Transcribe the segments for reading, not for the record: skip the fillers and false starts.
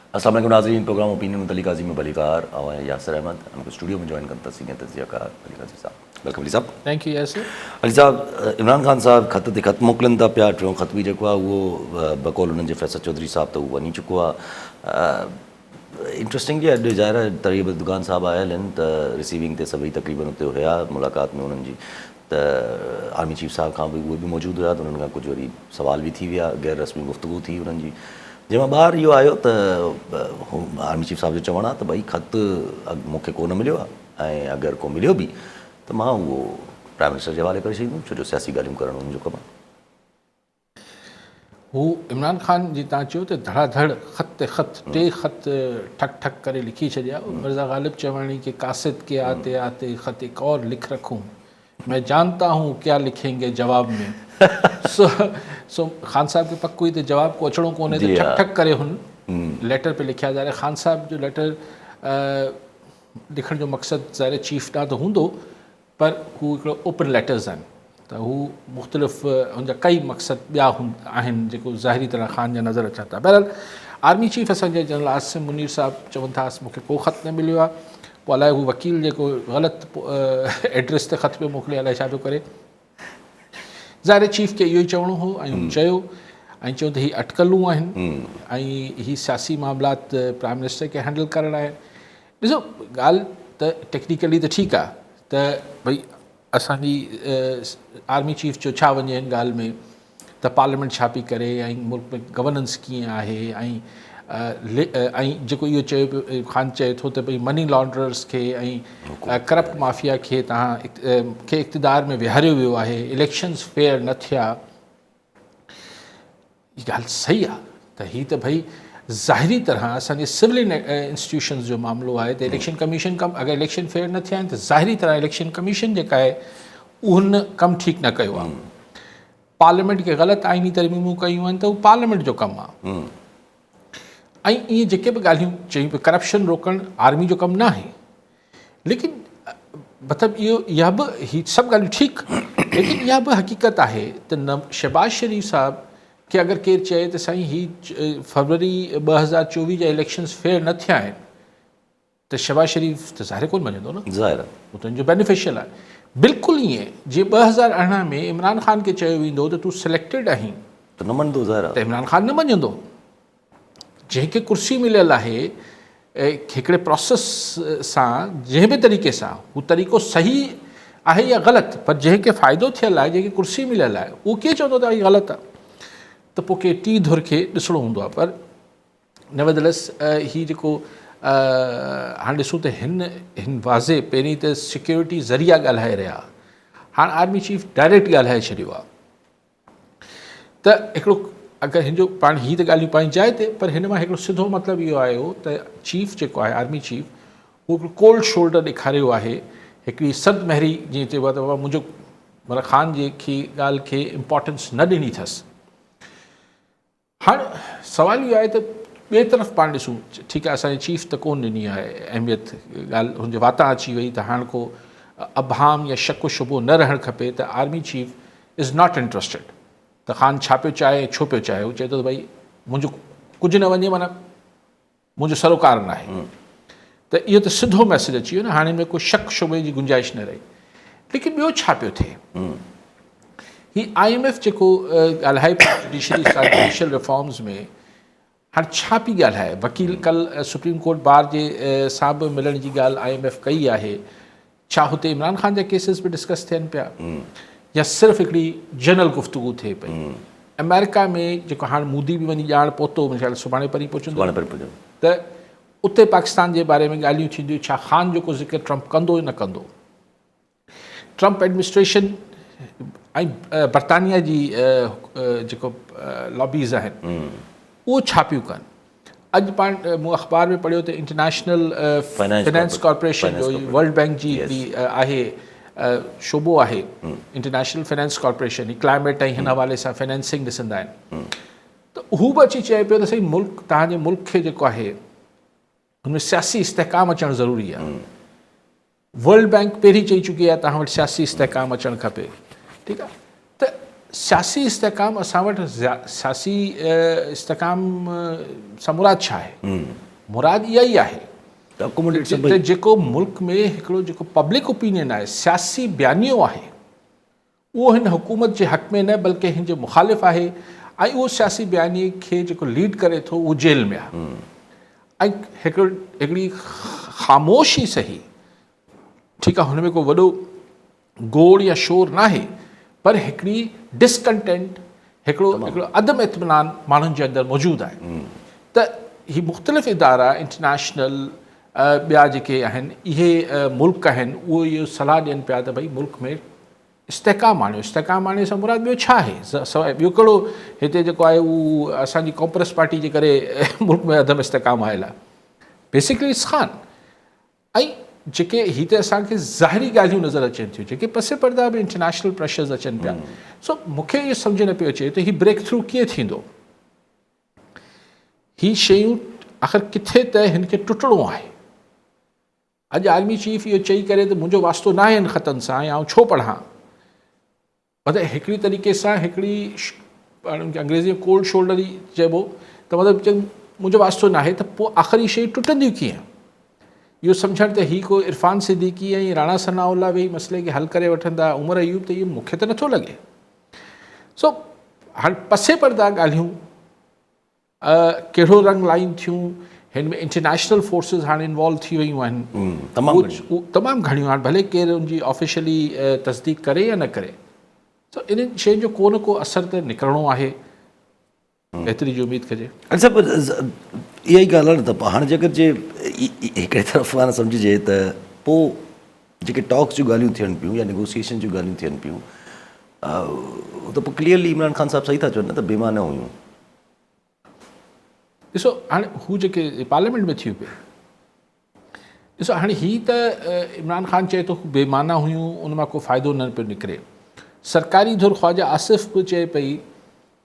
अस्सलाम वालेकुम नाज़रीन, प्रोग्राम ओपिनियन मुतल्लिक़ काज़ी में बलीकार और यासर अहमद हमको स्टूडियो में ज्वाइन करता सीनियर तज़कियाकार Ali Qazi sahab. Welcome Ali sahab. Thank you Yasir. Ali sahab, Imran Khan sahab ख़त ते ख़त मोकिलनि था पिया, टियों ख़त बि जेको आहे उहो बकौल हुननि जे फैसल चौधरी साहब त उहो वञी चुको आहे। इंट्रस्टिंग जी अॼु ज़ाहिर तरीब दुकान साहब आयल आहिनि त रिसीविंग ते सभई तक़रीबन उते हुया मुलाक़ात में उन्हनि जी, त आर्मी चीफ साहब खां बि उहे बि मौजूदु हुया, त उन्हनि खां कुझु वरी सुवाल बि थी विया, गैर रस्मी गुफ़्तगू थी उन्हनि जी, जंहिंमां ॿाहिरि इहो आयो त आर्मी चीफ साहब जो चवणु आहे त भई ख़त मूंखे कोन मिलियो आहे, ऐं अगरि को मिलियो बि त मां उहो प्राइम मिनिस्टर जे हवाले करे छॾींदुमि, छो जो सियासी ॻाल्हियूं करणु उन्हनि जो कमु आहे। हू इमरान ख़ान जी तव्हां चयो त धड़ाधड़ ख़त ते ख़त टे ख़त ठक ठक करे लिखी छॾिया। मिर्ज़ा ग़ालिब चवाणी के कासिद के आते आते ख़त एक और लिख रखूँ, मैं जानता हूँ क्या लिखेंगे जवाब में। सो ख़ान साहब के पक हुई तो जवाब को अचणो कोन्हे, तो ठक ठक करे हुन लेटर पे लिखिया ज़ाहिर ख़ान साहब जो लेटर लिखण जो मक़सदु ज़ाहिर चीफ ॾांहुं त हूंदो, पर हू हिकिड़ो ओपन लेटर्स आहिनि, त हू मुख़्तलिफ़ हुनजा कई मक़सद ॿिया आहिनि जेको ज़ाहिरी तरह ख़ान जा नज़र अचनि था। बहरहाल आर्मी चीफ असांजे जनरल आसिम मुनीर साहब चवनि था मूंखे को ख़त न मिलियो आहे, पोइ अलाए हू वकील जेको ग़लति एड्रेस ते ख़त पियो मोकिले, अलाए छा पियो करे। ज़ाहिर चीफ खे इहो ई चवणो हो ऐं हू चयो, ऐं चयो त हीअ अटकलूं आहिनि ऐं हीअ सियासी मामलात प्राइम मिनिस्टर खे हैंडल करणा आहिनि। ॾिसो ॻाल्हि त टेक्निकली त ठीकु आहे त भई असांजी आर्मी चीफ जो छा वञे हिन ॻाल्हि में त पार्लियामेंट छा पई करे ऐं मुल्क में गवर्नेंस कीअं आहे, ऐं जेको इहो चयो पियो ख़ान चए थो त भई मनी लॉन्ड्रर्स खे ऐं करप्ट माफ़िया खे तव्हां खे इक़्तिदार में विहारियो वियो आहे, इलेक्शन्स फेयर न थिया। हीअ ॻाल्हि सही आहे त हीअ त भई ज़ाहिरी तरह असांजे सिविल इंस्टीट्यूशन्स जो मामिलो आहे त इलेक्शन कमीशन अगरि इलेक्शन फेयर न थिया आहिनि त ज़ाहिरी तरह इलेक्शन कमीशन जेका आहे उन कमु ठीकु न कयो आहे। पार्लियामेंट खे ग़लति आइनी तरमीमूं कयूं आहिनि त उहो पार्लियामेंट जो कमु आहे। ऐं इहे जेके बि ॻाल्हियूं चयूं पिया करप्शन रोकणु आर्मी जो कमु न आहे, लेकिन मतिलबु इहा बि हीअ सभु ॻाल्हियूं ठीकु, लेकिन इहा बि हक़ीक़त आहे त शहबाज शरीफ़ साहब कि अगर केर चए तो साईं ही फरवरी 2024 जा इलेक्शन्स फेयर न थिया आहिनि त शहबाज शरीफ़ त ज़ाहिर कोन मञंदो न, ज़ाहिर हू त जो बेनिफिशियल आहे। बिल्कुलु ईअं जीअं 2018 में इमरान ख़ान खे चयो वेंदो त तूं सिलेक्टेड आहीं त न मञंदो, ज़ाहिर त इमरान ख़ान न मञंदो। जंहिंखे कुर्सी मिलियल आहे हिकिड़े प्रोसेस सां, जंहिं बि तरीक़े सां, हू तरीक़ो सही आहे या ग़लति, पर जंहिंखे फ़ाइदो थियल आहे, जंहिंखे कुर्सी मिलियल आहे, उहो कीअं चवंदो त हीअ ग़लति आहे, त पोइ के टी धुर खे ॾिसणो हूंदो आहे। पर नेवरदलेस हीअ जेको हाणे ॾिसूं त हिन वाज़े पहिरीं त सिक्योरिटी ज़रिया ॻाल्हाए रहिया, हाणे आर्मी चीफ डायरेक्ट ॻाल्हाए छॾियो आहे। त हिकिड़ो अगरि हिन जो पाण हीअ त ॻाल्हियूं पंहिंजी जाइ ते, पर हिन मां हिकिड़ो सिधो मतिलबु इहो आयो त चीफ जेको आहे आर्मी चीफ उहो हिकिड़ो कोल्ड शोल्डर ॾेखारियो आहे, हिकिड़ी सद महरी जीअं चइबो आहे त बाबा मुंहिंजो मतिलबु ख़ान जी ॻाल्हि खे इम्पोर्टेंस न ॾिनी अथसि। हाणे सवाल इहो आहे त ॿिए तरफ़ पाण ॾिसूं, ठीकु आहे असांजे चीफ त कोन ॾिनी आहे अहमियत, ॻाल्हि हुनजे वाता अची वई त हाणे को अभाम या शक शुबो न रहणु खपे त army chief is not interested त ख़ान छा पियो चाहे छो पियो चाहे। हू चए थो त भई मुंहिंजो कुझु न वञे, माना मुंहिंजो सरोकार न आहे, त इहो त सिधो मैसेज अची वियो न, हाणे में को शक शुबे जी गुंजाइश न रही। लेकिन ॿियो छा पियो थिए, ही IMF जेको ॻाल्हाए पियो जुडिशियल रिफॉर्म्स में, हाणे छा पई ॻाल्हाए, वकील कल सुप्रीम कोर्ट बार जे सां बि मिलण जी ॻाल्हि IMF कई आहे, छा हुते इमरान ख़ान जा केसिस बि डिस्कस थियनि पिया या सिर्फ़ु हिकिड़ी जनरल गुफ़्तगू थिए पई। अमेरिका में जेको हाणे मोदी बि वञी ॼाण पहुतो, मुंहिंजे ख़्याल सुभाणे परी पहुचंदो, त उते पाकिस्तान जे बारे में ॻाल्हियूं थींदियूं, छा ख़ान जो को ज़िक्र ट्रंप कंदो या न कंदो। ट्रंप एडमिनिस्ट्रेशन ऐं बरतानिया जी जेको लॉबीज़ आहिनि उहो छा पियूं कनि। अॼु पाण मूं अख़बार में पढ़ियो त इंटरनेशनल फाइनेंस कॉर्पोरेशन जो वर्ल्ड बैंक जी आहे शोबो आहे, इंटरनेशनल फाइनेंस कॉर्पोरेशन क्लाइमेट ऐं हिन हवाले सां फाइनेंसिंग ॾिसंदा आहिनि, त हू बि अची चए पियो त साईं मुल्क तव्हांजे मुल्क खे जेको आहे हुनमें सियासी इस्तेहकाम अचणु ज़रूरी आहे। वर्ल्ड बैंक पहिरीं चई चुकी आहे तव्हां वटि सियासी इस्तेहकाम अचणु खपे, ठीकु आहे। त सियासी इस्तेकाम असां वटि सियासी इस्तेकाम सां मुराद छा आहे? मुराद इहा ई आहे त जेको मुल्क में हिकिड़ो जेको पब्लिक ओपिनियन आहे, सियासी बयानियो आहे, उहो हिन हुकूमत जे हक़ में न बल्कि हिन जे मुखालिफ़ आहे ऐं उहो सियासी बयानी खे जेको लीड करे थो उहो जेल में आहे। ऐं हिकिड़ी ख़ामोशी सही, ठीकु आहे, हुन में को वॾो गोड़ या शोर न आहे, पर हिकिड़ी डिसकंटेंट, हिकिड़ो अदम इत्मिनान माण्हुनि जे अंदरि मौजूदु आहे। त ही मुख़्तलिफ़ इदारा इंटरनेशनल ॿिया जेके आहिनि इहे मुल्क आहिनि उहो इहो सलाह ॾियनि पिया त भई मुल्क में इस्तेकाम आणियो। इस्तेकाम आणियो सां मुराद ॿियो छा आहे? सवाइ ॿियो कहिड़ो हिते जेको आहे उहो असांजी कॉपरेस पार्टी जे करे मुल्क में अदम इस्तेकाम आयल आहे। बेसिकली खान ऐं जेके हिते असांखे ज़ाहिरी ॻाल्हियूं नज़र अचनि थियूं, जेके पसे पर्दा में इंटरनेशनल प्रेशर्स अचनि पिया, सो मूंखे इहो सम्झ न पियो अचे त हीउ ब्रेक थ्रू कीअं थींदो। ही शयूं आख़िर किथे त हिन खे टुटणो आहे। अॼु आर्मी चीफ इहो चई करे त मुंहिंजो वास्तो न आहे हिन ख़तनि सां या छो पढ़ां, मतिलबु हिकिड़ी तरीक़े सां हिकिड़ी अंग्रेज़ी में कोल्ड शोल्डर ई चइबो त मतिलबु मुंहिंजो वास्तो न आहे, त पोइ आख़िरी शयूं टुटंदियूं कीअं? इहो सम्झणु त ही को इरफान सिद्दीकी ऐं राणा सनाउल्ला वेही मसइले खे हल करे वठंदा, उमर अयूब, त इहो मूंखे त नथो लॻे। सो हाणे पसे पर्दा ॻाल्हियूं कहिड़ो रंग लाइन थियूं, हिन में इंटरनेशनल फोर्सिस हाणे इन्वॉल्व थी वियूं आहिनि तमामु घणियूं। हाणे भले केरु उनजी ऑफिशियली तस्दीक करे या न करे, सो इन शयुनि जो को न को असर त निकिरणो आहे, एतिरी जी उमेदु कजे। अच्छा, पर इहा ई ॻाल्हि आहे न त हाणे जेकर जे हिकिड़े तरफ़ आहे न सम्झिजे त पोइ जेके टॉक्स जूं ॻाल्हियूं थियनि पियूं या नेगोसिएशन जूं ॻाल्हियूं थियनि पियूं, त पोइ क्लियरली इमरान ख़ान साहिबु सही था चवनि न त बेमाना हुयूं। ॾिसो हाणे हू जेके पार्लियामेंट में थियूं पिए, ॾिसो हाणे हीअ त इमरान ख़ान चए थो बेमाना हुयूं, उन मां को फ़ाइदो न पियो निकिरे। सरकारी धुर ख्वाजा आसिफ़ बि चए पई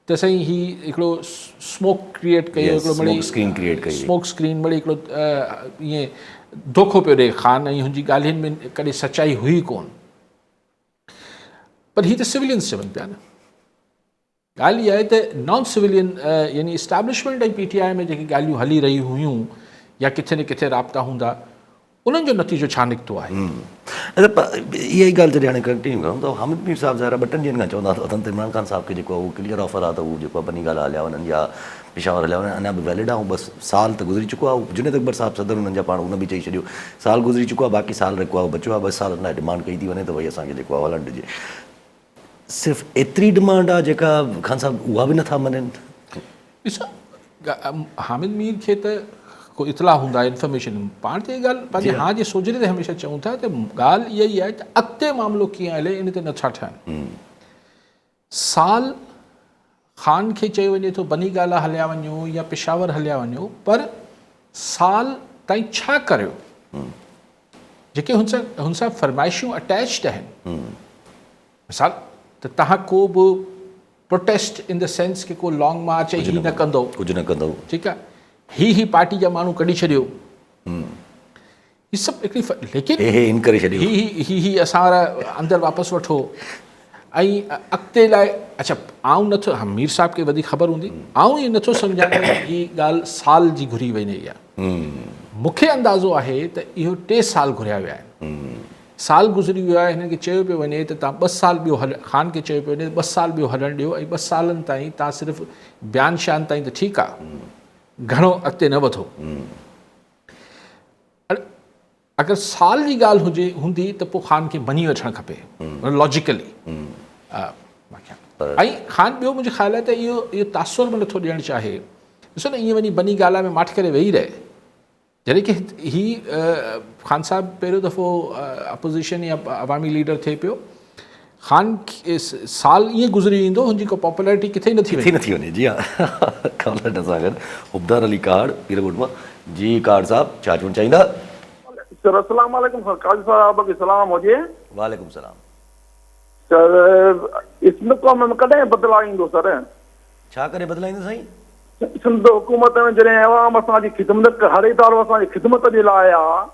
त साईं हीउ हिकिड़ो स्मोक क्रिएट कयो, हिकिड़ो मिड़ी स्मोक स्क्रीन मिड़ी हिकिड़ो ईअं धोखो पियो ॾिए ख़ान, ऐं हुनजी ॻाल्हियुनि में कॾहिं सचाई हुई कोन। पर हीअ त सिविलियंस चवनि पिया न। ॻाल्हि इहा आहे त नॉन सिविलियन यानी इस्टेब्लिशमेंट ऐं PTI में जेके ॻाल्हियूं हली रहियूं हुयूं या किथे न किथे राब्ता हूंदा, उन्हनि जो नतीजो छा निकितो आहे। इहा ई ॻाल्हि जॾहिं हाणे कंटिन्यू कयूं त हामिद मीर साहिबु ज़ाहिर 2 ॾींहंनि खां चवंदा अथनि त इमरान ख़ान साहिब खे जेको आहे उहो क्लियर ऑफर आहे त उहो जेको आहे बनी ॻाल्हि हलिया वञनि या पेशावर हलिया वञनि, अञा बि वैलिड आहे। ऐं 2 साल त गुज़री चुको आहे। जुनेद अकबर साहिबु सदर हुननि जा पाण उन बि चई छॾियो साल गुज़री चुको आहे, बाक़ी साल रखियो आहे बचियो आहे, 2 साल लाइ डिमांड कई थी वञे त भई असांखे जेको आहे हलणु ॾिजे। सिर्फ़ु एतिरी डिमांड आहे जेका ख़ान साहिबु उहा बि नथा मञनि। ॾिसो हामिद मीर खे त को इतला हूंदा, इंफॉर्मेशन पाण ते ॻाल्हि पंहिंजे हाँ जे सोजरे ते हमेशह चऊं था त ॻाल्हि इहा ई आहे त अॻिते मामिलो कीअं हले इन ते नथा ठहनि। साल ख़ान खे चयो वञे थो बनी ॻाल्हि हलिया वञो या पेशावर हलिया वञो, पर साल ताईं छा करियो? जेके हुन सां फरमाइशूं अटैच्ड आहिनि, मिसाल त तव्हां को बि प्रोटेस्ट इन द सेंस के को लॉन्ग मार्च ही न कंदो, कुझु न कंदो, ठीकु आहे, ही पार्टी जा माण्हू कढी छॾियो, हीअ सभु हिकिड़ी, लेकिन ही असां वारा अंदरि वापसि वठो ऐं अॻिते लाइ। अच्छा आऊं नथो, मीर साहिब खे वधीक ख़बर हूंदी, आऊं इहो नथो सम्झां हीअ ॻाल्हि साल जी घुरी वञे आहे। मूंखे अंदाज़ो आहे त इहो 3 साल घुरिया विया आहिनि। साल गुज़री वियो आहे, हिन खे चयो पियो वञे त तव्हां 2 साल ॿियो ख़ान खे चयो पियो वञे 2 साल ॿियो हलणु ॾियो ऐं 2 सालनि ताईं तव्हां सिर्फ़ु बयान शान ताईं त ठीकु आहे, घणो अॻिते न वधो। अगरि साल जी ॻाल्हि हूंदी त पोइ ख़ान खे मञी वठणु खपे लॉजिकली। ऐं ख़ान ॿियो मुंहिंजो ख़्यालु आहे त इहो तासुर बि नथो ॾियणु चाहे। ॾिसो न ईअं वञी बनी ॻाल्हि में माठ करे वेही रहे, जॾहिं की ख़ान साहिबु पहिरियों दफ़ो अपोज़िशन या अवामी लीडर थिए पियो, ख़ान साल ईअं गुज़री ईंदो हुनजी को पॉपुलैरिटी किथे ई नथी वञे। जी हा, कॉलर सां गॾु हुबदार अली काड़ पीरगुट मां। जी काड़ साहिबु छा चवणु चाहींदा? सर अस्सलाम वालेकुम सर, काजी साहब खे सलाम हुजे। वालेकुम सलाम सर। इसमें कौम में कॾहिं बदिलाव ईंदो सर? छा करे बदिलाईंदो साईं? सिंध हुकूमत में जॾहिं अवाम असांजी ख़िदमत, हर इदारो असांजी ख़िदमत जे लाइ आहे,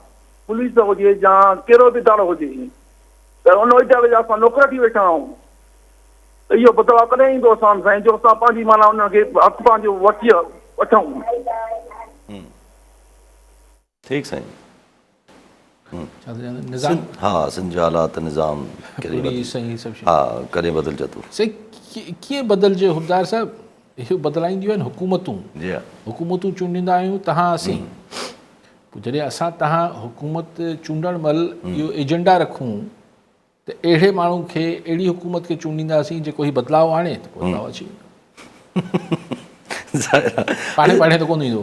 पुलिस हुजे या कहिड़ो बि इदारो हुजे, त उन इदारे जा असां नौकर थी वेठा आहियूं। त इहो बदिलाउ कॾहिं ईंदो असां साईं जो असां पंहिंजी माना हुनखे हथु पंहिंजो वठूं। ठीकु साईं। छा था चवनि, निज़ाम हा, सिंध जो हालात निज़ाम पूरी सही सभु शयूं। हा कॾहिं बदिलजे थो। सही कीअं बदिलजे हुबदार साहिबु, इहो बदिलाईंदियूं आहिनि हुकूमतूं। जी हा। हुकूमतूं चूंडींदा आहियूं तव्हां असीं। पोइ जॾहिं असां तव्हां हुकूमत चूंडण महिल इहो एजेंडा रखूं त अहिड़े माण्हू खे अहिड़ी हुकूमत खे चूंडींदासीं जेको ही बदिलाउ आणे त पोइ बदिलाउ अची वेंदो। पाणे त कोन ईंदो,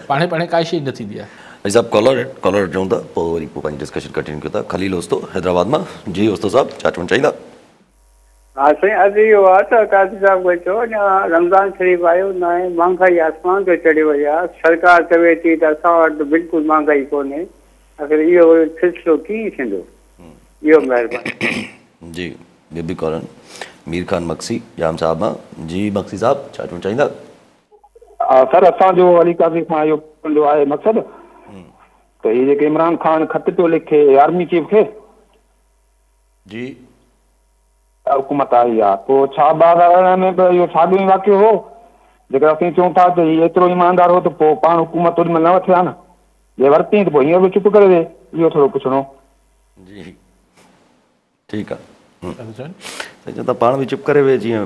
पाणे काई शइ न थींदी आहे। साहब कॉलर चऊं था पोइ वरी पोइ पंहिंजी डिस्कशन कंटिन्यू कयूं था। खलील ओस्तो हैदराबाद मां। जी ओस्तो साहब छा चवणु चाहींदा? हाँ साईं, अॼु इहो आहे त काज़ी साहिब खे चयो अञा रमज़ान शरीफ़ आयो न आहे, महांगाई आसमान ते चढ़ी वई आहे। सरकार चवे थी त असां वटि बिल्कुलु महांगाई कोन्हे। आख़िर इहो सिलसिलो कीअं थींदो? इहो महिरबानी। जी ॿियो बि कॉलर मीर खान मक्सी जाम साहब मां। जी मक्सी साहब छा चवणु चाहींदा? सर असांजो अली काज़ी खां इहो आहे मक़सदु त इहे जेके इमरान ख़ान ख़त पियो लिखे आर्मी चीफ खे जी हुकूमत आई आहे, पोइ छा 2018 में बि इहो साॻियो ई वाक़ियो हो? जेकर असीं चऊं था त हीउ एतिरो ईमानदार हो त पोइ पाण हुकूमत ओॾी महिल न वठे हा न, जे वरिती त पोइ हीअं बि चुप करे विए। इहो थोरो पुछणो। जी ठीकु आहे। छा था चवनि? साईं चवनि था पाण बि चुप करे विए, जीअं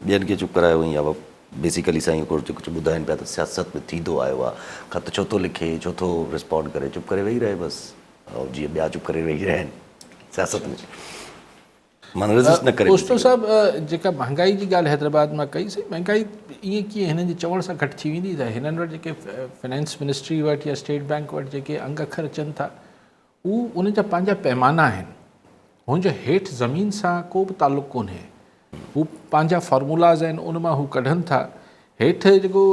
ॿियनि खे चुप करायो ईअं आहे। बेसिकली साईं कुझु ॿुधाइनि पिया त सियासत में थींदो आयो आहे, ख़त छो थो लिखे, छो थो रिस्पॉन्ड करे, चुप करे वेही रहे बसि। ऐं जीअं ॿिया चुप करे वेही रहिया आहिनि सियासत में, माना रेज़िस्ट न करे। ओस्तो साहिबु जेका महांगाई जी ॻाल्हि हैदराबाद मां कई, सही महांगाई ईअं कीअं हिननि जे चवण सां घटि थी वेंदी? त हिननि वटि जेके फाइनेंस मिनिस्ट्री वटि या स्टेट बैंक वटि जेके अंग अखर अचनि था उहे उन जा पंहिंजा पैमाना आहिनि। हुनजे हेठि ज़मीन सां को बि तालुक़ु कोन्हे। हू पंहिंजा फॉर्मूलाज़ आहिनि, उन मां हू कढनि था। हेठि जेको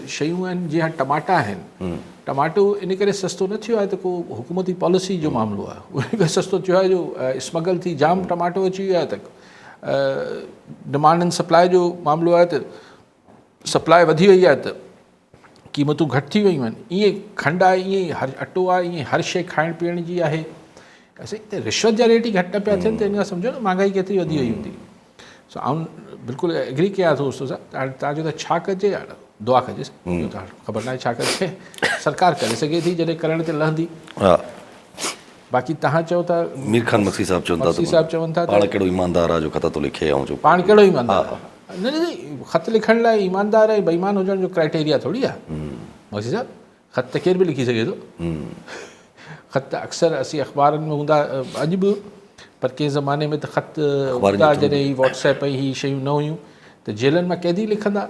शयूं आहिनि जीअं टमाटा आहिनि, टमाटो इन करे सस्तो न थियो आहे त को हुकूमती पॉलिसी जो मामिलो आहे, उन करे सस्तो थियो आहे जो स्मगल थी जाम टमाटो अची वियो आहे। त डिमांड एंड सप्लाई जो मामिलो आहे त सप्लाई वधी वई आहे त क़ीमतूं घटि थी वियूं आहिनि। ईअं खंडु आहे, ईअं हर अटो आहे, ईअं हर शइ खाइण पीअण जी आहे। असीं त रिश्वत जा रेट ई घटि न पिया थियनि त इन खां सम्झो न महांगाई केतिरी वधी वई हूंदी। सो आउं बिल्कुलु एग्री कयां थो उस्तो सां। हाणे तव्हांजो त छा कजे, दुआ कजे, ख़बर न आहे छा कजे। सरकार करे सघे थी जॾहिं करण ते लहंदी। हा बाक़ी तव्हां चओ था मीर खान मक्सी साहब चवनि था मक्सी साहब चवनि था पाण कहिड़ो ईमानदार आहे जो ख़त थो लिखे ऐं जो पाण कहिड़ो ईमानदार आहे। न ख़त लिखण लाइ ईमानदार ऐं बेईमान हुजण जो क्राइटेरिया थोरी आहे। मक्सी साहब ख़त त केरु बि लिखी सघे थो। ख़त अक्सर असीं अख़बारनि में हूंदा अॼु बि, पर कंहिं ज़माने में त ख़त हूंदा जॾहिं ही व्हाट्सएप ऐं ही शयूं न हुयूं त जेलनि मां कैदी लिखंदा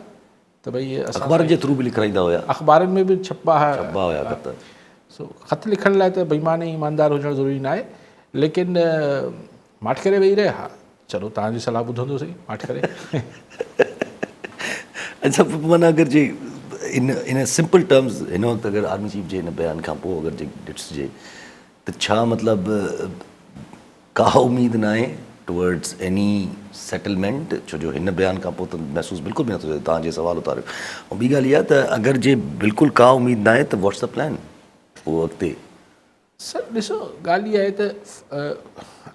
त भई अख़बारनि जे थ्रू बि लिखाईंदा हुया, अख़बारनि में बि छपा हुया ख़त। सो ख़त लिखण लाइ त बेईमान ऐं ईमानदार हुजणु ज़रूरी न आहे। लेकिन माठ करे वेही रहे, हा चलो तव्हांजी सलाह ॿुधंदो सही माठ करे। अच्छा माना अगरि जे इन सिंपल टर्म्स हिन वक़्तु अगरि आर्मी चीफ जे हिन बयान खां पोइ अगरि जे ॾिसिजे त छा मतिलबु का उमेद न आहे टुवर्ड्स एनी सेटलमेंट? छो जो हिन बयान खां पोइ त महसूसु बिल्कुलु बि नथो थिए। तव्हांजे सुवाल उतारियो। ऐं ॿी ॻाल्हि इहा त अगरि जे बिल्कुलु का उमेद न आहे त व्हाट्स द प्लान पोइ अॻिते? सर ॾिसो ॻाल्हि इहा आहे त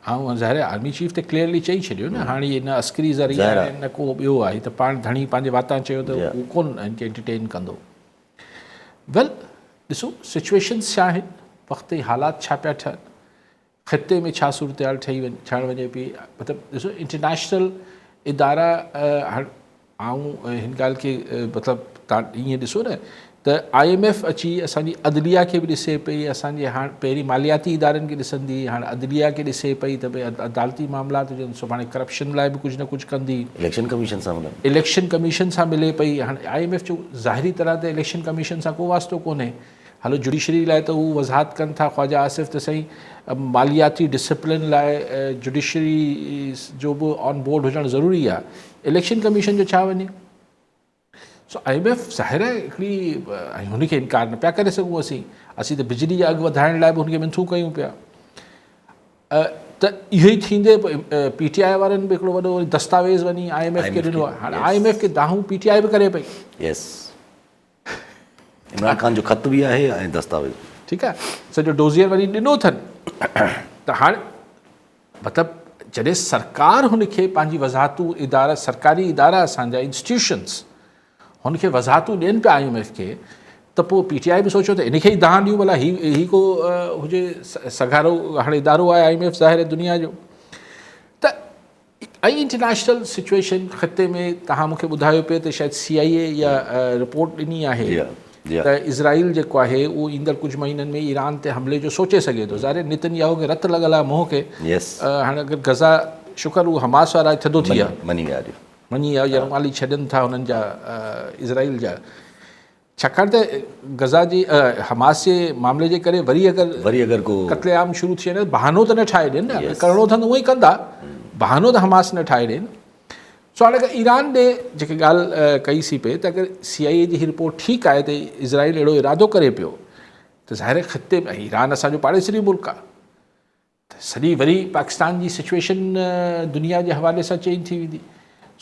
ऐं ज़ाहिर आहे आर्मी चीफ त क्लियरली चई छॾियो न, हाणे न अस्करी ज़रिया आहे न को ॿियो आहे त पाण धणी पंहिंजे वातां चयो त उहो कोन हिनखे एंटरटेन कंदो। वेल ॾिसो सिचुएशन्स छा आहिनि, वक़्ती हालात छा पिया थियनि, ख़िते में छा सूरत हाल थियणु वञे पई। मतिलबु ॾिसो इंटरनेशनल इदारा ऐं हिन ॻाल्हि खे मतिलबु तव्हां ईअं ॾिसो न त IMF अची असांजी अदलिया खे बि ॾिसे पई, असांजे हाणे पहिरीं मालियाती इदारनि खे ॾिसंदी, हाणे अदलिया खे ॾिसे पई त भई अदालती मामलात हुजनि, सुभाणे करप्शन लाइ बि कुझु न कुझु कंदी। इलेक्शन कमीशन सां इलेक्शन कमीशन सां मिले पई। हाणे IMF जो ज़ाहिरी तरह ते इलेक्शन कमीशन सां को वास्तो कोन्हे। हलो जुडिशरी लाइ त हू वज़ाहत कनि था ख्वाजा आसिफ़ त सही, मालियाती डिसिप्लिन लाइ जुडिशरी जो बि ऑन बोर्ड हुजणु ज़रूरी आहे। इलेक्शन कमीशन जो छा वञे? सो IMF ज़ाहिर आहे हिकिड़ी, ऐं हुनखे इनकार न पिया करे सघूं असीं त बिजली जा अघु वधाइण लाइ बि हुनखे मिंथू कयूं पिया। त इहो ई थींदे PTI वारनि बि हिकिड़ो वॾो दस्तावेज़ वञी IMF खे ॾिनो आहे। हाणे IMF खे दाहूं PTI बि करे पई। यस, इमरान ख़ान जो ख़त बि आहे ऐं दस्तावेज़। ठीकु आहे, सॼो डोज़ियर वरी ॾिनो अथनि। त हाणे मतिलबु जॾहिं सरकार हुनखे पंहिंजी वज़ाहतूं इदारा सरकारी इदारा असांजा इंस्टीट्यूशन्स हुनखे वज़ाहतूं ॾियनि पिया IMF खे त पोइ PTI बि सोचियो त इनखे ई दान ॾियूं भला ही को हुजे सगारो हाणे इदारो आहे IMF ज़ाहिर आहे दुनिया जो त ऐं इंटरनेशनल सिचुएशन ख़ते में तव्हां मूंखे ॿुधायो पिए त शायदि CIA या रिपोर्ट ॾिनी आहे त इज़राइल जेको आहे उहो ईंदड़ कुझु महीननि में ईरान ते हमले जो सोचे सघे थो ज़ाहिर नेतन्याहू खे रत लॻल आहे मोह खे हाणे अगरि गज़ा शुक्र उहो हमास वारा थधो थी विया मञी विया या रुमाली छॾनि था हुननि जा इज़राइल जा छाकाणि त गज़ा जी हमास जे मामले जे करे वरी अगरि को क़त्लेआम शुरू थी वञे बहानो त न ठाहे ॾियनि न करिणो अथनि उहो ई कंदा बहानो त हमास न ठाहे ॾियनि सो हाणे अगरि ईरान ॾे जेके ॻाल्हि कईसीं पिए त अगरि CIA जी हीअ रिपोर्ट ठीकु आहे त इज़राइल अहिड़ो इरादो करे पियो त ज़ाहिर ख़ते में ईरान असांजो पाड़ेसरी मुल्क आहे त सॼी वरी पाकिस्तान जी सिचुएशन दुनिया जे हवाले सां चेंज थी वेंदी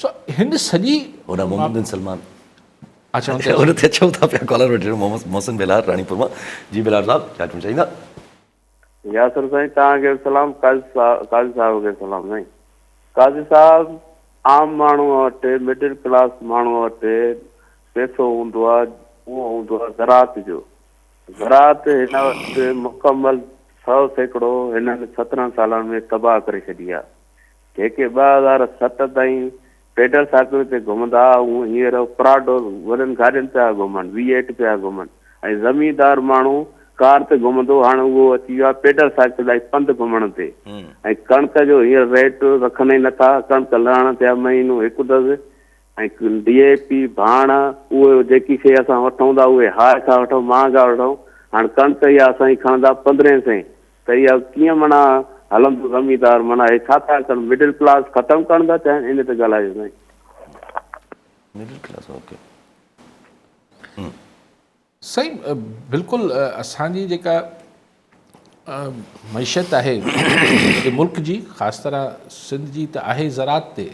सो हिन सॼी मोहम्मद बिन सलमान अच्छा उन ते अचूं था पिया कॉलर वठी मोहसिन बेलार रानीपुर मां जी बेलार साहब छा चवणु चाहींदा यासर साईं तव्हांखे सलाम काज़ी साहिब खे सलाम साईं काज़ी साहिब आम माण्हू वटि मिडिल क्लास माण्हू वटि पैसो हूंदो आहे उहो हूंदो आहे ज़रात जो ज़रात हिन वटि मुकमल 100% हिननि 17 सालनि में तबाह करे छॾी आहे जेके 2007 ताईं पेडल साइकिल ते घुमंदा हूअं हींअर प्राडो वॾनि गाॾियुनि पिया घुमनि V8 पिया घुमनि ऐं ज़मीनदार माण्हू कार ते घुमंदो हाणे उहो अची वियो आहे पेडल साइकिल ऐं पंधु घुमण ते ऐं कणिक जो हींअर रेट रखनि ई नथा कणिक लहण थिया महीनो हिकु दफ़े ऐं DAP भाण उहे जेकी शइ असां वठूं था उहे हाय था वठूं महांगा वठूं हाणे कणिक इहा असां खणंदा 1500 त इहा कीअं माना हलंदो ज़मीनदार माना हे छा था कनि मिडिल क्लास ख़तमु करण था चाहिनि इन ते ॻाल्हायो साईं मिडिल क्लास ओके सही बिल्कुलु असांजी जेका मईशत आहे मुल्क जी ख़ासि तरह सिंध जी त आहे ज़रात ते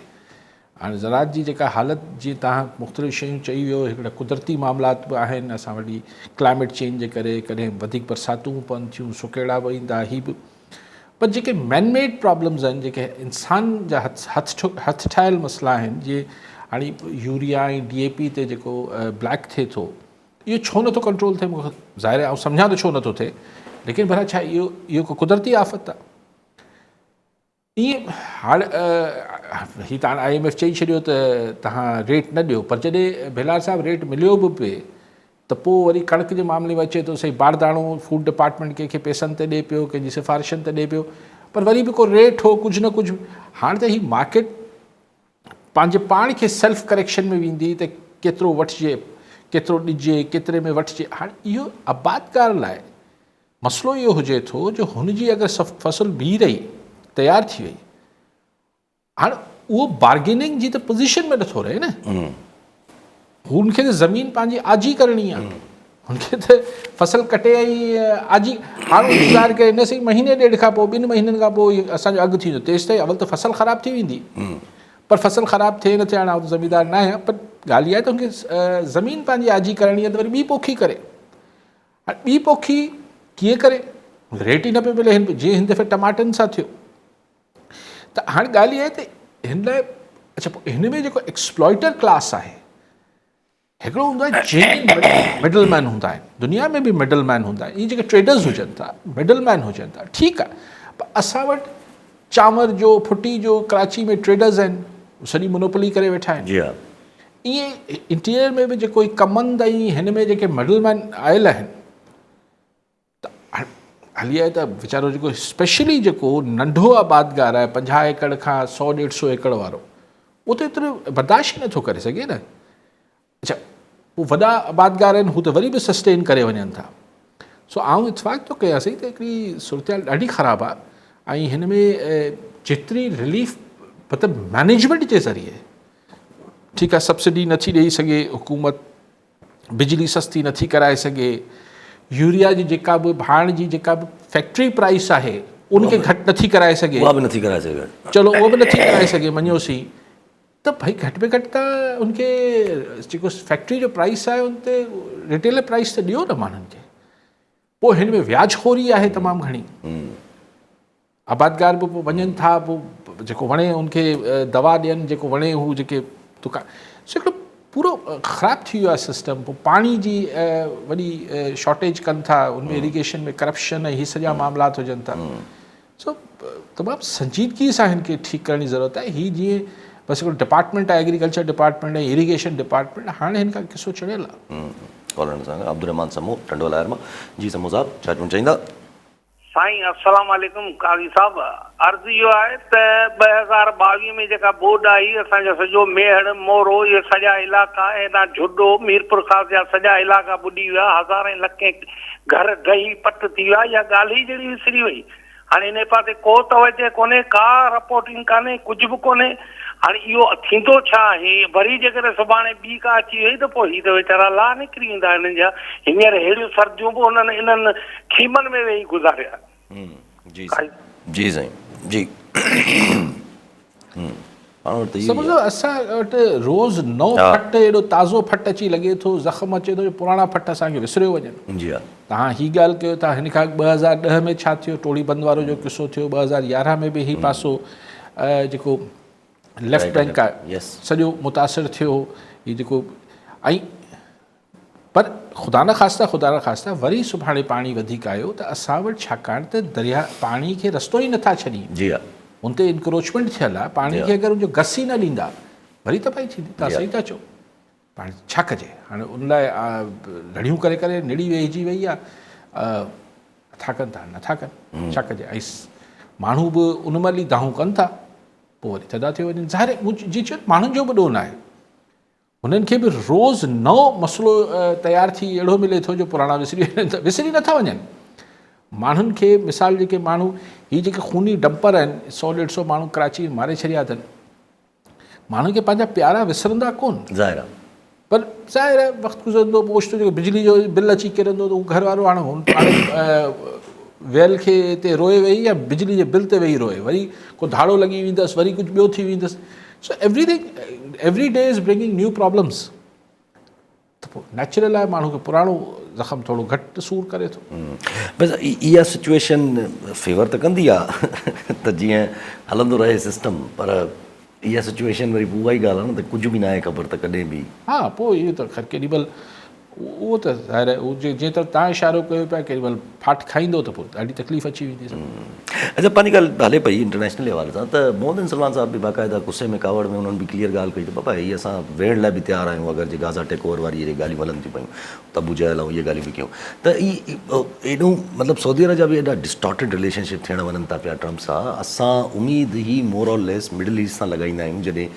हाणे ज़रात जी जेका हालति जीअं तव्हां मुख़्तलिफ़ शयूं चई वियो हिकिड़ा कुदरती मामलात बि आहिनि असां वटि क्लाइमेट चेंज जे करे कॾहिं वधीक बरसातूं पवनि थियूं सुकेड़ा बि ईंदा ही बि पर जेके मैनमेड प्रॉब्लम्स आहिनि जेके इंसान जा हथ ठाहियल मसइला आहिनि जीअं हाणे यूरिया ऐं DAP ते जेको ब्लैक थिए थो इहो छो नथो कंट्रोल थिए मूंखे ज़ाहिर आहे ऐं सम्झां थो छो नथो थिए लेकिन भला छा इहो को कुदरती आफ़त आहे ईअं हाणे हीअ त हाणे IMF चई छॾियो त तव्हां रेट न ॾियो पर जॾहिं बेलार साहिबु रेट मिलियो बि पिए त पोइ वरी कणिक जे मामले में अचे थो सही बारदाणो फूड डिपार्टमेंट कंहिंखे पैसनि ते ॾिए पियो कंहिंजी सिफ़ारिशनि ते ॾिए पियो पर वरी बि को रेट हो कुझु न कुझु हाणे त हीअ मार्केट पंहिंजे पाण खे सेल्फ करेक्शन में वेंदी त केतिरो वठिजे केतिरो ॾिजे केतिरे में वठिजे हाणे इहो आबादकार लाइ मसइलो इहो हुजे थो जो हुनजी अगरि फ़सुलु बीह रही तयारु थी वई हाणे उहो बार्गेनिंग जी त पोज़ीशन में नथो रहे न हुनखे त ज़मीन पंहिंजी आजी करणी आहे हुनखे त फ़सुलु कटे ऐं आजी हाणे इंतज़ारु करे न सही महीने ॾेढ खां पोइ 2 महीननि खां पोइ असांजो अघु थींदो तेसि ताईं अवल त फ़सुलु ख़राबु थी वेंदी पर फ़सुलु ख़राबु थिए न थिए हाणे ज़मीनदार न आहियां पर ॻाल्हि इहा आहे त हुनखे ज़मीन पंहिंजी आजी करणी आहे त वरी ॿी पोखी करे हाणे ॿी पोखी कीअं करे रेट ई न पियो मिले जीअं हिन दफ़े टमाटनि सां थियो त हाणे ॻाल्हि इहा आहे त हिन लाइ अच्छा पोइ हिन में जेको एक्सप्लॉइटर क्लास आहे हिकिड़ो हूंदो आहे जंहिं मिडल मैन हूंदा आहिनि दुनिया में बि मिडल मैन हूंदा आहिनि इहे जेके ट्रेडर्स हुजनि था मिडल मैन हुजनि था ठीकु आहे पर असां वटि चांवर जो फुटी जो कराची में ट्रेडर्स आहिनि सॼी मोनोपोली करे वेठा आहिनि ईअं इंटीरियर में बि जेको कमंद ऐं हिन में जेके मिडल मैन आयल आहिनि त हली आहे त वीचारो जेको स्पेशली जेको नंढो आबादगार आहे 50 एकड़ खां 100-150 एकड़ वारो उहो त एतिरो बर्दाश्त ई नथो करे सघे न अच्छा पोइ वॾा आबादगार आहिनि हू त वरी बि सस्टेन करे वञनि था सो आउं इतफ़ाक़ थो कयासीं त हिकिड़ी सूरत ॾाढी ख़राबु आहे ऐं हिन में जेतिरी रिलीफ मतिलबु मैनेजमेंट जे ज़रिए ठीकु आहे सब्सिडी नथी ॾेई सघे हुकूमत बिजली सस्ती नथी कराए सघे यूरिया जी जेका बि भाण जी जेका बि फैक्ट्री प्राइस आहे उनखे घटि नथी कराए सघे उहा बि नथी कराए सघे चलो उहो बि नथी कराए सघे मञोसीं त भई घटि में घटि त उनखे जेको फैक्ट्री जो प्राइस आहे उन ते रिटेल प्राइस त ॾियो न माण्हुनि खे पोइ हिन में व्याजखोरी आहे तमामु घणी आबादगार बि पोइ वञनि था पोइ जेको वणे उनखे दवा ॾियनि, जेको वणे हू जेके दुकान सो हिकिड़ो पूरो ख़राबु थी वियो आहे सिस्टम। पोइ पाणी जी वॾी शॉर्टेज कनि था, उनमें इरिगेशन में करप्शन ऐं हीअ सॼा मामलात हुजनि था। सो तमामु संजीदगी सां हिन खे ठीकु करण जी ज़रूरत आहे। हीअ जीअं बसि हिकिड़ो डिपार्टमेंट आहे, एग्रीकल्चर डिपार्टमेंट ऐं इरिगेशन डिपार्टमेंट, हाणे हिन खां किसो चढ़ियल आहे। कॉलर सां अब्दुलरहमान समूह टंडोला आहिनि मां। जी समूह साहब छा चवणु चाहींदा? साईं अस्सलाम वालेकुम काज़ी साहब, अर्ज़ु इहो आहे त 2022 में जेका बोड आई, असांजो सॼो मेहड़ मोरो इहे सॼा इलाइक़ा ऐं झुडो मीरपुर ख़ासि जा सॼा इलाइक़ा ॿुॾी विया, हज़ारें लखे घर डही पट थी विया। इहा ॻाल्हि ई जहिड़ी विसरी वई। हाणे हिन पासे को तवजह कोन्हे, का रिपोर्टिंग कान्हे, कुझु बि कोन्हे। हाणे इहो थींदो छा आहे? वरी जेकॾहिं सुभाणे ॿी का अची वई त पोइ हीअ त वीचारा ला निकिरी वेंदा हिननि जा। हींअर अहिड़ियूं सर्दियूं बि उन्हनि इन्हनि खीमनि में वेही गुज़ारिया। जी जी साईं जी। सम्झो असां वटि रोज़ नओं फट, एॾो ताज़ो फट अची लॻे थो, ज़ख़्म अचे थो जो पुराणा फट असांखे विसरियो वञनि। जी हा, तव्हां हीअ ॻाल्हि कयो था, हिन खां 2010 में छा थियो, टोड़ी बंदि वारो जो किसो थियो, 2011 में बि हीअ पासो जेको लेफ्ट बैंक आहे सॼो मुतासिर थियो। हीअ जेको ऐं पर ख़ुदा न ख़ास्ता वरी सुभाणे पाणी वधीक आयो त असां वटि, छाकाणि त दरिया पाणी खे रस्तो ई नथा छॾी। जी हा, उन ते इंक्रोचमेंट थियल आहे। पाणी खे अगरि उनजो घस ई न ॾींदा वरी तबाही थींदी। तव्हां सही था चओ। पाणी छा कजे हाणे? उन लाइ लड़ियूं करे करे निड़ी वेहिजी वई आहे। नथा कनि था, नथा कनि, छा कजे? ऐं माण्हू बि उन महिल ई दाहूं कनि था, पोइ वरी थदा थी वञनि। ज़ाहिर जी चयो माण्हुनि जो बि ॾोह न आहे। हुननि खे बि रोज़ नओं मसइलो तयारु थी अहिड़ो मिले थो जो पुराणा विसरी नथा वञनि। माण्हुनि खे मिसाल जेके माण्हू हीअ जेके खूनी डंपर आहिनि, 100-150 माण्हू कराची में मारे छॾिया अथनि। माण्हुनि खे पंहिंजा प्यारा विसरंदा कोन, ज़ाहिर आहे। पर ज़ाहिर आहे वक़्तु गुज़रंदो, ओचितो जेको बिजली जो बिल अची किरंदो त उहो घर वारो हाणे वेल खे हिते रोए वेही या बिजली जे बिल ते वेही रोए, वरी को धाड़ो लॻी वेंदसि, वरी कुझु ॿियो थी वेंदसि। So every day is bringing new problems. त पोइ नेचुरल आहे माण्हू खे पुराणो ज़ख़्म थोरो घटि सूर करे थो। बसि इहा सिचुएशन फेवर त कंदी आहे त जीअं हलंदो रहे सिस्टम, पर इहा सिचुएशन वरी उहा ई ॻाल्हि आहे न त कुझु बि न आहे ख़बर त कॾहिं बि। हा, पोइ इहो त ख़ैर केॾी महिल उहो त ज़ाहिर आहे, उहो जीअं त तव्हां इशारो कयो पिया, केॾी महिल फाट खाईंदो त पोइ ॾाढी तकलीफ़ अची वेंदी। अच्छा, पंहिंजी ॻाल्हि हले पई इंटरनेशनल हवाले सां त मोहम्मद बिन सलमान साहब बि बाक़ाइदा गुस्से में कावड़ में उन्हनि बि क्लियर ॻाल्हि कई त बाबा हीअ असां वेहण लाइ बि तयारु आहियूं, अगरि जे गाज़ा टेक ओवर वारी इहे ॻाल्हियूं हलनि थियूं पियूं त अबू जहल ऐं इहे ॻाल्हियूं बि कयूं त एॾो मतिलबु सऊदी अरब जा बि एॾा डिस्टॉर्टेड रिलेशनशिप थियण वञनि था पिया ट्रम्प सां। असां उमेद ई मोर और लेस मिडल ईस्ट सां लॻाईंदा आहियूं, जॾहिं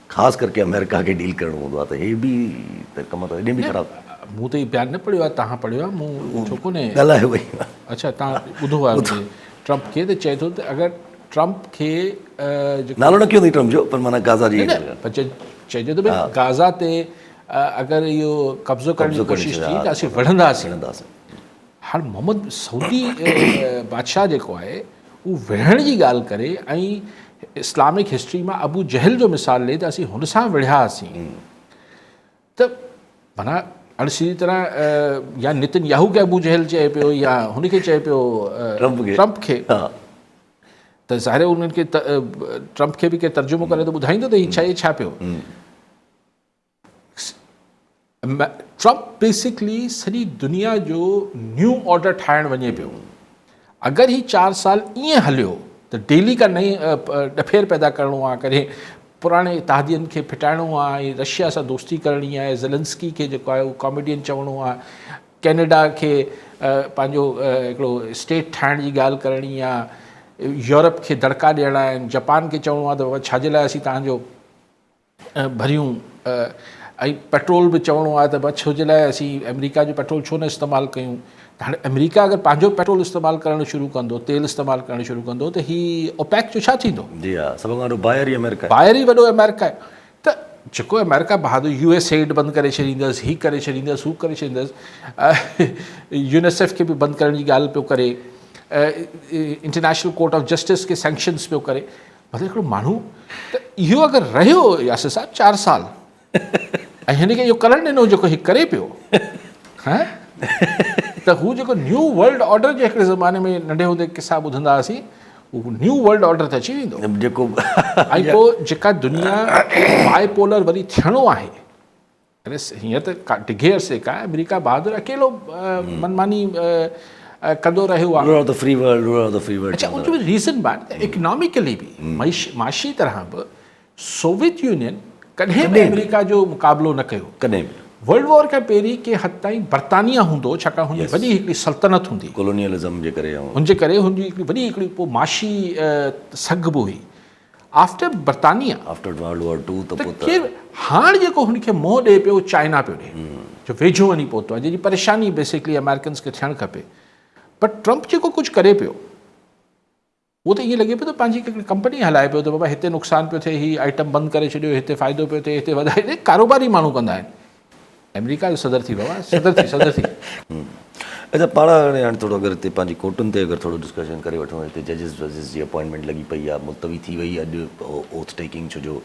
ख़ासि करके अमेरिका खे डील करिणो हूंदो आहे त हे बि त कम त हेॾे बि ख़राबु। मूं त इहो बयानु न पढ़ियो आहे, तव्हां पढ़ियो आहे? मूं छो कोन्हे ॻाल्हायो वई। अच्छा, तव्हां ॿुधो आहे ट्रम्प खे त चए थो त अगरि ट्रम्प खे नालो न कयो अथई ट्रम्प जो, पर माना गाज़ा जी चइजे त भई गाज़ा ते अगरि इहो कब्ज़ो करण जी कोशिशि थी त असीं वढ़ंदासीं। हाणे मोहम्मद सऊदी बादशाह जेको आहे उहो विढ़ण जी ॻाल्हि करे ऐं इस्लामिक हिस्ट्री मां अबू जहल जो मिसाल ॾे त असीं हुन सां विढ़ियासीं। त माना हाणे सीधी तरह या नितिन याहू खे अबू जहल चए पियो या हुनखे चए पियो ट्रम्प खे, त ज़ाहिर उन्हनि खे ट्रम्प खे बि केरु तर्जुमो करे त ॿुधाईंदो त हीअ चए छा पियो। ट्रम्प बेसिकली सॼी दुनिया जो न्यू ऑर्डर ठाहिणु वञे पियो। अगरि ही 4 साल ईअं हलियो त डेली का नई ॾफेर पैदा करिणो आहे, कॾहिं पुराणे इत्तेहादियुनि खे फिटाइणो आहे, रशिया सां दोस्ती करणी आहे, ज़ेलेंस्की खे जेको आहे उहो कॉमेडियन चवणो आहे, कैनेडा खे पंहिंजो हिकिड़ो स्टेट ठाहिण जी ॻाल्हि करणी आहे, यूरोप खे दड़का ॾियणा आहिनि, जापान खे चवणो आहे त छाजे लाइ असीं तव्हांजो भरियूं, ऐं पेट्रोल बि चवणो आहे त छो जे लाइ असीं अमेरिका जो पेट्रोल छो न इस्तेमालु कयूं। त हाणे अमेरिका अगरि पंहिंजो पेट्रोल इस्तेमालु करणु शुरू कंदो, तेल इस्तेमालु करणु शुरू कंदो त हीअ ओपेक जो छा थींदो? जी हा, सभ खां वॾो बायर ई अमेरिका, बायर ई वॾो अमेरिका आहे। त जेको अमेरिका बहादुर USAID बंदि करे छॾींदसि, हीअ करे छॾींदसि, हू करे छॾींदसि, UNICEF खे बि बंदि करण जी ॻाल्हि पियो करे, इंटरनेशनल कोर्ट ऑफ जस्टिस खे सैंक्शन्स पियो करे, मतिलबु हिकिड़ो माण्हू त इहो अगरि रहियो यासिर साहब 4 साल ऐं हिन खे इहो करणु ॾिनो जेको हीउ करे पियो, हां त हू जेको न्यू वर्ल्ड ऑर्डर जे हिकिड़े ज़माने में नंढे हूंदे किसा ॿुधंदा हुआसीं, उहो न्यू वर्ल्ड ऑर्डर त अची वेंदो जेको ऐं पोइ जेका दुनिया बाइपोलर वरी थियणो आहे, अरे हीअं त डिघे अरसे खां अमेरिका बहादुर अकेलो मनमानी कंदो रहियो आहे। Ruler of the free world, ruler of the free world. अच्छा, उनजो रीज़न बि आहे इकनॉमिकली बि माशी तरह बि सोवियत यूनियन कॾहिं बि अमेरिका जो मुक़ाबिलो न कयो। कॾहिं वर्ल्ड वॉर खां पहिरीं के हद ताईं बर्तानिया हूंदो, छाकाणि हुनजी वॾी हिकिड़ी सल्तनत हूंदी, कोलोनियलिज्म जे करे, हुनजे करे हुनजी हिकिड़ी वॾी हिकिड़ी पोइ माशी सघ बि हुई आफ्टर बर्तानिया, आफ्टर वर्ल्ड वॉर टू। त केरु हाणे जेको हुनखे मोह ॾिए पियो चाइना पियो ॾिए, जो वेझो वञी पहुतो आहे, जंहिंजी परेशानी बेसिकली अमेरिकन्स खे थियणु खपे। बट ट्रम्प जेको कुझु करे पियो उहो त ईअं लॻे पियो त पंहिंजी हिकिड़ी कंपनी हलाए पियो, त बाबा हिते नुक़सानु पियो थिए, हीअ आइटम बंदि करे छॾियो, हिते फ़ाइदो पियो थिए, हिते वधाए, कारोबारी माण्हू कंदा आहिनि। अमेरिका जो सदर थी बाबा, सदर थी। अच्छा, पाण हाणे थोरो अगरि हिते पंहिंजी कोर्टुनि ते अगरि थोरो डिस्कशन करे वठूं, हिते जजिस वजिस जी अपॉइंटमेंट लॻी पई आहे, मुलतवी थी वई अॼु ओथ टेकिंग, छो जो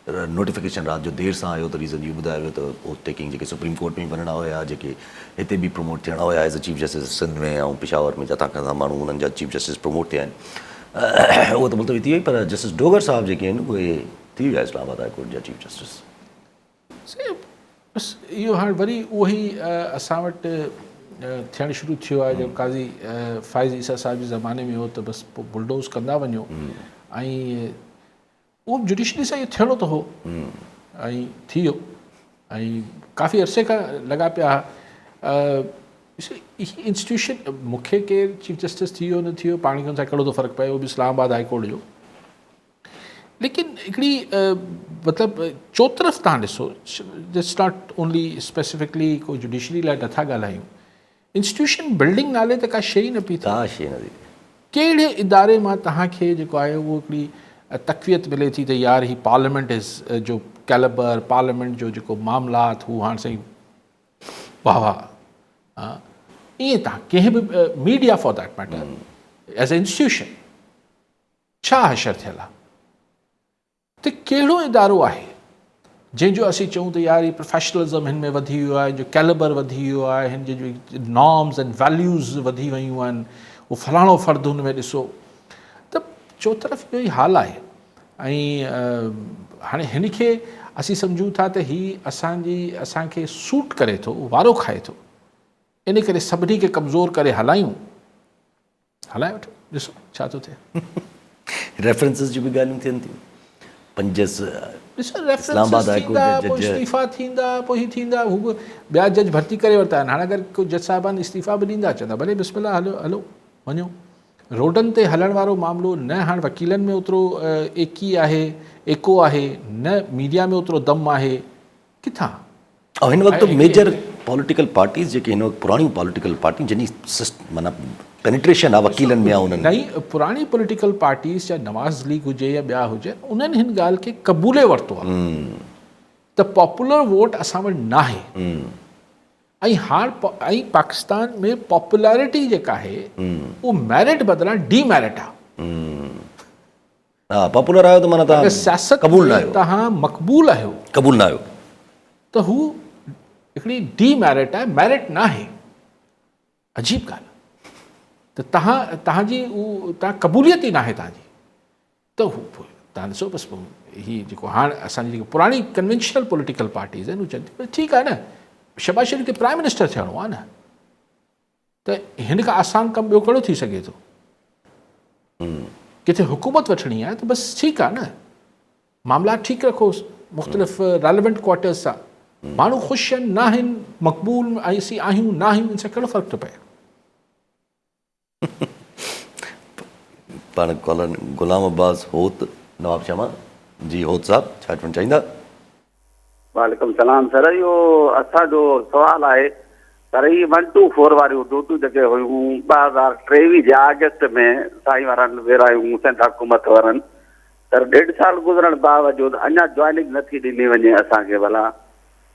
नोटिफिकेशन राति जो देरि सां आयो, त रीज़न इहो ॿुधायो वियो त ओथ टेकिंग जेके सुप्रीम कोर्ट में वञणा हुया, जेके हिते बि प्रमोट थियणा हुया as a chief justice Sindh में ऐं पिशावर में, जितां खां माण्हू उन्हनि जा चीफ जस्टिस प्रमोट थिया आहिनि, उहो त मुलतवी थी वई, पर जस्टिस डोगर साहब जेके आहिनि उहे थी विया इस्लामाबाद हाई कोर्ट जा चीफ जस्टिस। बसि इहो हाणे वरी उहो ई असां वटि थियणु शुरू थियो आहे, जो काज़ी फ़ाइज़ ईसा साहिब जे ज़माने में हो, त बसि पोइ बुलडोज़ कंदा वञो, ऐं उहो जुडिशरी सां इहो थियणो त हो, ऐं थी वियो, ऐं काफ़ी अरसे खां लॻा पिया। इंस्टीट्यूशन मूंखे केरु चीफ जस्टिस थी वियो न थी वियो, पाण खे हुन सां कहिड़ो थो फ़र्क़ु पए, उहो बि इस्लामाबाद हाई कोर्ट जो। लेकिन हिकिड़ी मतिलबु चोतरफ़ तव्हां ॾिसो, इट्स नॉट ओनली स्पेसिफिकली को जुडिशरी लाइ नथा ॻाल्हायूं, इंस्टीट्यूशन बिल्डिंग नाले त का शइ न पई का शइ न थी, कहिड़े इदारे मां तव्हांखे जेको आहे उहो हिकिड़ी तक़वियत मिले थी त यार ही पार्लियामेंट इज़ जो कैलिबर, पार्लियामेंट जो जेको मामलात हू हाणे साईं वाह वाह, ईअं तव्हां कंहिं बि media for that matter as a institution छा हशर थियल आहे, त कहिड़ो इदारो आहे जंहिंजो असीं चऊं त यार ही प्रोफेशनलिज़म हिन में वधी वियो आहे, जो कैलिबर वधी वियो आहे, हिन जो नॉर्म्स एंड वैल्यूज़ वधी वियूं आहिनि, उहो फलाणो फ़र्दु हुन में ॾिसो, त चोतरफ़ इहो ई हाल आहे। ऐं हाणे हिन खे असीं सम्झूं था त हीअ असांखे सूट करे थो, वारो खाए थो, इन करे सभिनी खे कमज़ोर करे हलाए वठो, ॾिसो छा थो थिए। रेफरेंसिस जी बि ॻाल्हियूं थियनि थियूं, इस्लामाबाद हाई कोर्ट जा जज इस्तीफ़ा थींदा, पोइ हीअ थींदा, हू बि ॿिया जज भर्ती करे वरिता आहिनि। हाणे अगरि को जज साहिबान इस्तीफ़ा बि ॾींदा, चवंदा भले बिस्मिल्लाह, हलो वञो। रोडनि ते हलण वारो मामिलो न, हाणे वकीलनि में ओतिरो एको आहे, न मीडिया में ओतिरो दम आहे, किथां। ऐं हिन वक़्तु मेजर पॉलिटिकल पार्टीज़ जेके हिन वक़्तु पुराणियूं पॉलिटिकल पार्टियूं जंहिंजी माना पेनिट्रेशन आहे वकीलनि में, उन्हनि नई पुराणी पॉलिटिकल पार्टीज़, चाहे नवाज़ लीग हुजे या ॿिया हुजनि, उन्हनि हिन ॻाल्हि खे क़बूले वरितो आहे त पॉपुलर वोट असां वटि न आहे, ऐं हाणे पाकिस्तान में पॉपुलैरिटी जेका आहे उहो मेरिट बदिरां डीमेरिट आहे। हा, पॉपुलर आहियो त माना तव्हां सियासत क़बूल न आहियो, तव्हां मक़बूल आहियो, क़बूल न आहियो, त हू हिकिड़ी डीमेरिट आहे, मेरिट न आहे। अजीब ॻाल्हि, त तव्हांजी तव्हां क़बूलियत ई न आहे तव्हांजी, त हू तव्हां ॾिसो बसि हीअ जेको हाणे असांजी जेकी पुराणी कन्वेंशनल पॉलिटिकल पार्टीज़ आहिनि, हू चवनि ठीकु आहे न, शहबाज शरीफ़ खे प्राइम मिनिस्टर थियणो आहे न, त हिन खां आसान कमु ॿियो कहिड़ो थी सघे थो। किथे हुकूमत वठणी आहे त बसि ठीकु आहे न, मामला ठीकु रखोसि मुख़्तलिफ़ रेलिवेंट क्वार्टर्स सां, माण्हू ख़ुशि आहिनि न आहिनि, मक़बूल असीं आहियूं न आहियूं, इन सां कहिड़ो फ़र्क़ु थो पए। पाण गुलाम अब्बास होत नवाब शमा जी, होत साहब छा चवणु चाहींदा? वालेकुम सलाम सर, इहो असांजो सुवाल आहे सर, ही 124 वारियूं ड्यूटियूं जेके हुयूं 2023 जे अगस्त में साईं वारनि विरायूं सिंध हुकूमत वारनि, सर 1.5 साल गुज़रण बावजूद अञा जॉइनिंग नथी ॾिनी वञे असांखे, भला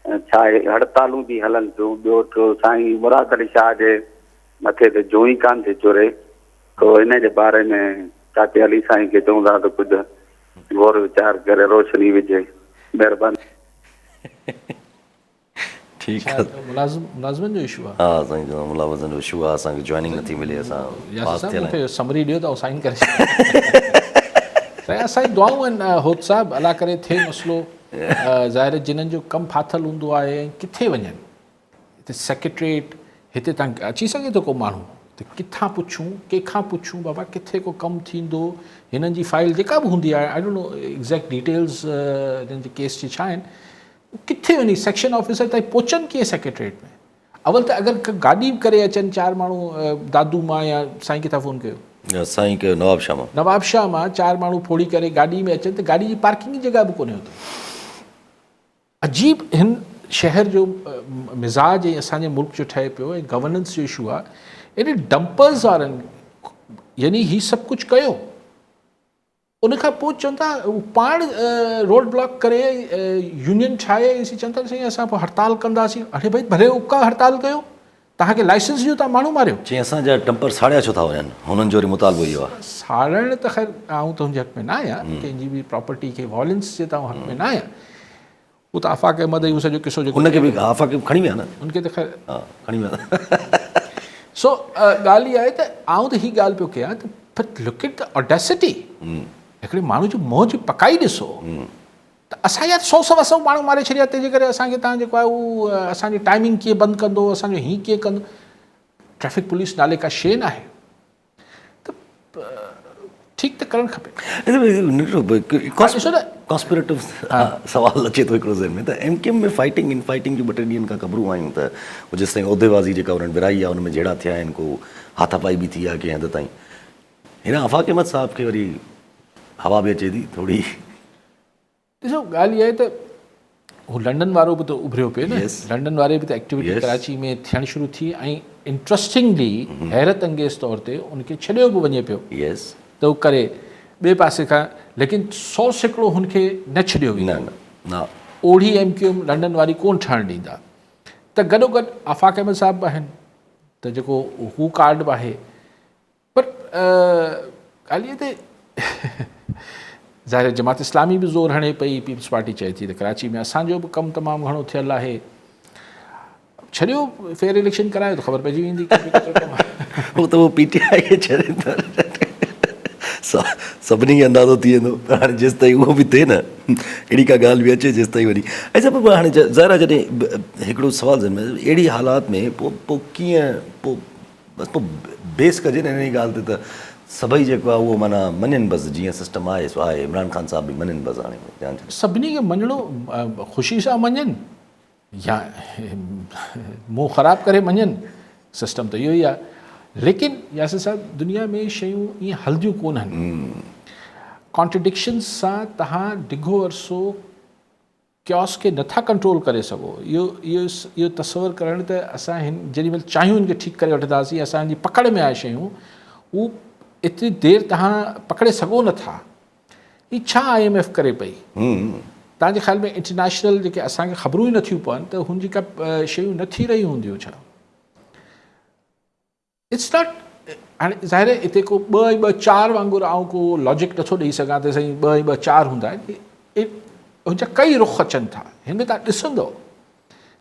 छा आहे, हड़तालूं बि हलनि थियूं। ॿियो टियों साईं मुराद अली शाह जे मथे ते जोई कान थी चुरे, तो इन जे बारे में काके अली साईं खे चवंदा त कुझु गौर वीचार करे रोशनी विझे, महिरबानी। ठीकु आहे मुलाज़िमनि जो इशू आहे? हा साईं मुलाज़िमनि जो इशू आहे, असांखे जॉइनिंग नथी मिले, असां पास थियल मूंखे समरी ॾियो त साइन करे साईं असांजी दुआऊं आहिनि होद साहिबु, अला करे थिए मसइलो ज़ाहिर जिन्हनि जो कमु फाथल हूंदो आहे ऐं किथे वञनि, हिते सेक्रेटरेट, हिते तव्हां अची सघे थो को माण्हू त किथां पुछूं, कंहिंखां पुछूं बाबा किथे को कमु थींदो, हिननि जी फाइल जेका बि हूंदी आहे, I don't know exact details हिननि जे केस जी छा आहिनि, किथे वञी सेक्शन ऑफिसर ताईं पहुचनि कीअं सेक्रेटरेट में? अवल त अगरि गाॾी बि करे अचनि 4 माण्हू, दादू मां या साईं किथां फ़ोन कयो? साईं कयो नवाब शाह मां। नवाब शाह मां 4 माण्हू फोड़ी करे गाॾी में अचनि त गाॾी जी पार्किंग जी जॻह बि कोन्हे हुते। अजीब हिन शहर जो मिज़ाज ऐं असांजे मुल्क जो ठहे पियो ऐं गवर्नेंस जो इशू आहे, एॾे डंपर्स वारनि यानी ही सभु कुझु कयो, उनखां पोइ चवनि था पाण रोड ब्लॉक करे यूनियन ठाहे चवनि था साईं असां पोइ हड़ताल कंदासीं। अरे भाई भले उका हड़ताल कयो, तव्हांखे लाइसेंस ॾियो, तव्हां माण्हू मारियो। चई असांजा टंपर साड़िया छो था वञनि, हुननि जो वरी मुतालबो इहो आहे। साड़ण त ख़ैर आऊं त हुनजे हक़ में न आहियां, कंहिंजी बि प्रॉपर्टी खे वॉयलेंस जे तव्हां हक़ में न आहियां। हू त आफ़ाक़ अहमद हू सॼो किसो जेको उनखे बि आफ़ाक़ खणी विया न, उनखे त ख़ैर खणी विया। सो ॻाल्हि इहा आहे त आऊं त हीअ ॻाल्हि पियो कयां त but look at the audacity, हिकिड़े माण्हू जी मोह जी पकाई ॾिसो त असां यार 100 माण्हू मारे छॾिया, तंहिंजे करे असांखे तव्हां जेको आहे उहो असांजी टाइमिंग कीअं बंदि कंदो, असांजो हीअं कीअं कंदो। ट्रैफिक पुलिस नाले का शइ न आहे त ठीकु त करणु खपे। कॉन्स्पिरेटिव सवाल अचे थो हिकिड़ो ज़हन में त MKM में फाइटिंग इन फाइटिंग जूं 2-3 ॾींहंनि खां ख़बरूं आयूं त जेसि ताईं उहिदेबाज़ी जेका उन्हनि विराई आहे उन में जहिड़ा थिया आहिनि, को हाथापाई बि थी आहे कंहिं हद ताईं। हिन आफ़ाक़ अहमद साहब खे वरी हवा बि अचे थी थोरी। ॾिसो ॻाल्हि इहा आहे त हू लंडन वारो बि त उभरियो पियो न, लंडन वारे बि त एक्टिविटी कराची में थियणु शुरू थी ऐं इंट्रस्टिंगली हैरत अंगेज़ तौर ते उनखे छॾियो बि वञे पियो त उहो करे ॿिए पासे खां, लेकिन 100% हुनखे न छॾियो वेंदो न। ओढ़ी MKM लंडन वारी कोन ठहणु ॾींदा। त गॾोगॾु आफ़ाक़ अहमद साहब बि आहिनि त जेको हू कार्ड बि आहे, बट ॻाल्हि इहा त ज़ाहिर जमात इस्लामी बि ज़ोर हणे पई, पीपल्स पार्टी चए थी त कराची में असांजो बि कमु तमामु घणो थियलु आहे, छॾियो फेयर इलेक्शन करायो त ख़बर पइजी वेंदी। उहो त उहो PTI खे छॾे सभिनी खे अंदाज़ो थी वेंदो, हाणे जेसि ताईं उहो बि थिए न, अहिड़ी का ॻाल्हि बि अचे जेसि ताईं वरी ऐं पोइ हाणे ज़ाहिर जॾहिं हिकिड़ो सुवाल ज़हन में अहिड़ी हालात में पोइ कीअं पोइ बेस कजे न हिन ॻाल्हि ते त सभई जेको आहे उहो माना मञनि बसि, जीअं सिस्टम आहे सो आहे। इमरान ख़ान साहब बि मञनि बसि, हाणे सभिनी खे मञिणो, ख़ुशी सां मञनि या मुंहुं ख़राबु करे मञनि, सिस्टम त इहो ई आहे। लेकिन यासिर साहब दुनिया में शयूं ईअं हलंदियूं कोन आहिनि, कॉन्ट्रडिक्शन्स सां तव्हां डिघो अरसो क्योस खे नथा कंट्रोल करे सघो। इहो तसवर करणु त असां हिन जेॾीमहिल चाहियूं हिनखे ठीकु करे वठंदासीं, असांजी पकड़ में आहे शयूं, उहो एतिरी देरि तव्हां पकड़े सघो नथा। ही छा IMF करे पई, तव्हांजे ख़्याल में इंटरनेशनल जेके असांखे ख़बरूं ई नथियूं पवनि त हुनजी का शयूं न थी रहियूं हूंदियूं छा? इट्स नॉट, हाणे ज़ाहिर आहे हिते को 2-2-4 वांगुरु आऊं को लॉजिक नथो ॾेई सघां त साईं 2-2-4 हूंदा आहिनि, हुनजा कई रुख अचनि था। हिन में तव्हां ॾिसंदो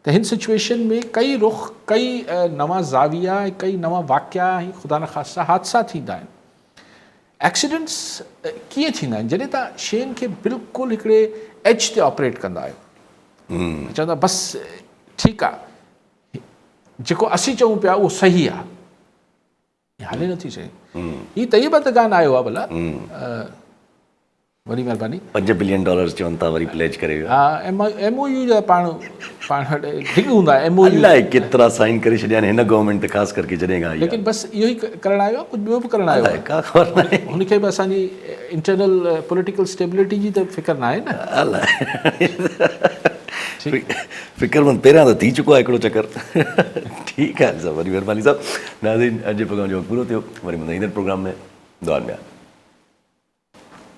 त हिन सिचुएशन में कई रुख, कई नवां ज़ाविया ऐं कई नवां वाक़िया ऐं ख़ुदा न ख़ास्ता हादसा थींदा आहिनि। एक्सीडेंट्स कीअं थींदा आहिनि जॾहिं तव्हां शयुनि खे बिल्कुलु हिकिड़े एज ते ऑपरेट कंदा आहियो, चवंदा बसि ठीकु आहे, जेको असीं चऊं पिया उहो सही आहे, हाले नथी शइ। हीअ तइयबत गान आयो आहे भला, वरी महिरबानी। $5 बिलियन चवनि था वरी प्लेज करे। हा, MOU जा पाण ठीक हूंदा, MOU अलाए केतिरा साइन करे छॾिया आहिनि हिन गवर्नमेंट ते, ख़ासि करके जॾहिं खां। लेकिन बसि इहो ई करणु आयो आहे, कुझु ॿियो बि करणु आयो आहे, का ख़बर न आहे। हुनखे बि असांजी इंटरनल पॉलिटिकल स्टेबिलिटी जी त फिकर न आहे न। अलाए फ़िक्रमंद पहिरियां त थी चुको आहे हिकिड़ो चकर। ठीकु आहे साहब, वरी महिरबानी साहब। नाज़रीन, अॼु जो प्रोग्राम जो पूरो थियो, वरी ईंदड़ प्रोग्राम में दुआ में।